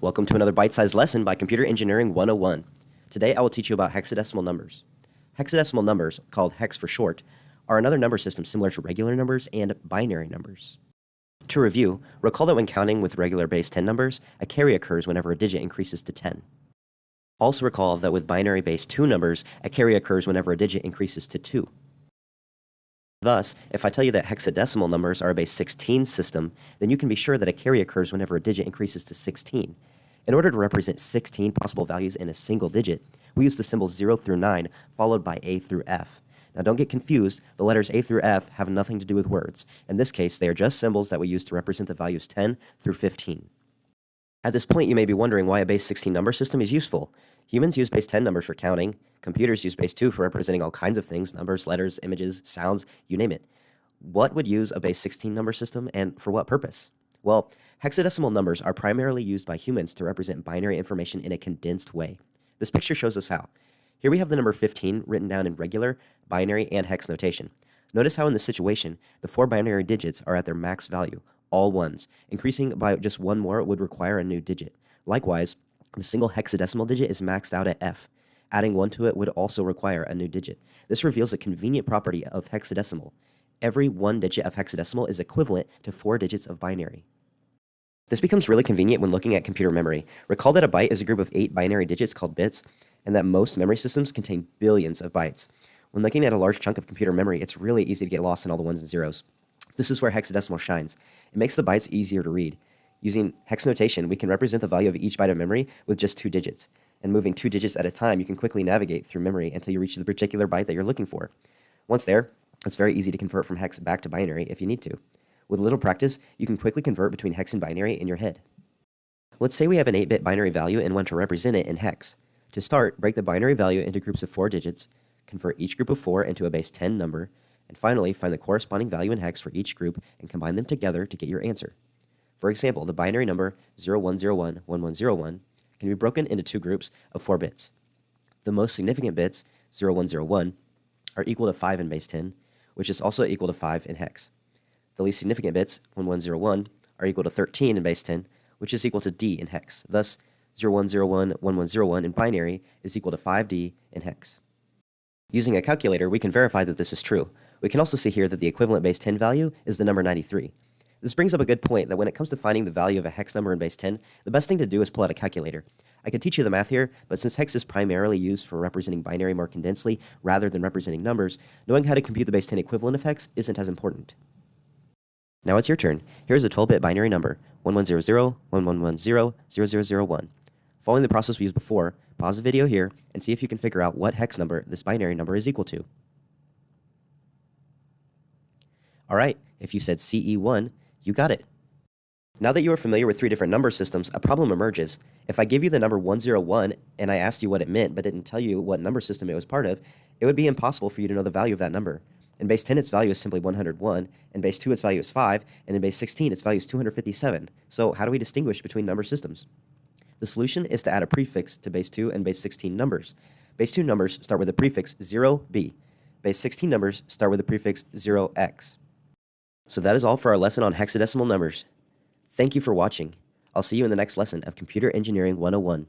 Welcome to another bite-sized lesson by Computer Engineering 101. Today I will teach you about hexadecimal numbers. Hexadecimal numbers, called hex for short, are another number system similar to regular numbers and binary numbers. To review, recall that when counting with regular base 10 numbers, a carry occurs whenever a digit increases to 10. Also recall that with binary base 2 numbers, a carry occurs whenever a digit increases to 2. Thus, if I tell you that hexadecimal numbers are a base 16 system, then you can be sure that a carry occurs whenever a digit increases to 16. In order to represent 16 possible values in a single digit, we use the symbols 0 through 9, followed by A through F. Now don't get confused, the letters A through F have nothing to do with words. In this case, they are just symbols that we use to represent the values 10 through 15. At this point, you may be wondering why a base 16 number system is useful. Humans use base 10 numbers for counting. Computers use base 2 for representing all kinds of things, numbers, letters, images, sounds, you name it. What would use a base 16 number system, and for what purpose? Well, hexadecimal numbers are primarily used by humans to represent binary information in a condensed way. This picture shows us how. Here we have the number 15 written down in regular, binary, and hex notation. Notice how in this situation, the 4 binary digits are at their max value, all ones. Increasing by just one more would require a new digit. Likewise, the single hexadecimal digit is maxed out at F. Adding 1 to it would also require a new digit. This reveals a convenient property of hexadecimal. Every one digit of hexadecimal is equivalent to 4 digits of binary. This becomes really convenient when looking at computer memory. Recall that a byte is a group of 8 binary digits called bits, and that most memory systems contain billions of bytes. When looking at a large chunk of computer memory, it's really easy to get lost in all the ones and zeros. This is where hexadecimal shines. It makes the bytes easier to read. Using hex notation, we can represent the value of each byte of memory with just 2 digits. And moving 2 digits at a time, you can quickly navigate through memory until you reach the particular byte that you're looking for. Once there, it's very easy to convert from hex back to binary if you need to. With a little practice, you can quickly convert between hex and binary in your head. Let's say we have an 8-bit binary value and want to represent it in hex. To start, break the binary value into groups of 4 digits, convert each group of 4 into a base 10 number, and finally find the corresponding value in hex for each group and combine them together to get your answer. For example, the binary number 01011101 can be broken into 2 groups of 4 bits. The most significant bits, 0101, are equal to 5 in base 10, which is also equal to 5 in hex. The least significant bits, 1101, are equal to 13 in base 10, which is equal to D in hex. Thus, 01011101 in binary is equal to 5D in hex. Using a calculator, we can verify that this is true. We can also see here that the equivalent base 10 value is the number 93. This brings up a good point that when it comes to finding the value of a hex number in base 10, the best thing to do is pull out a calculator. I could teach you the math here, but since hex is primarily used for representing binary more condensely rather than representing numbers, knowing how to compute the base 10 equivalent of hex isn't as important. Now it's your turn. Here's a 12-bit binary number, 110011100001. Following the process we used before, pause the video here and see if you can figure out what hex number this binary number is equal to. Alright, if you said CE1, you got it. Now that you are familiar with 3 different number systems, a problem emerges. If I gave you the number 101 and I asked you what it meant but didn't tell you what number system it was part of, it would be impossible for you to know the value of that number. In base 10, its value is simply 101, in base 2, its value is 5, and in base 16, its value is 257. So how do we distinguish between number systems? The solution is to add a prefix to base 2 and base 16 numbers. Base 2 numbers start with the prefix 0b. Base 16 numbers start with the prefix 0x. So that is all for our lesson on hexadecimal numbers. Thank you for watching. I'll see you in the next lesson of Computer Engineering 101.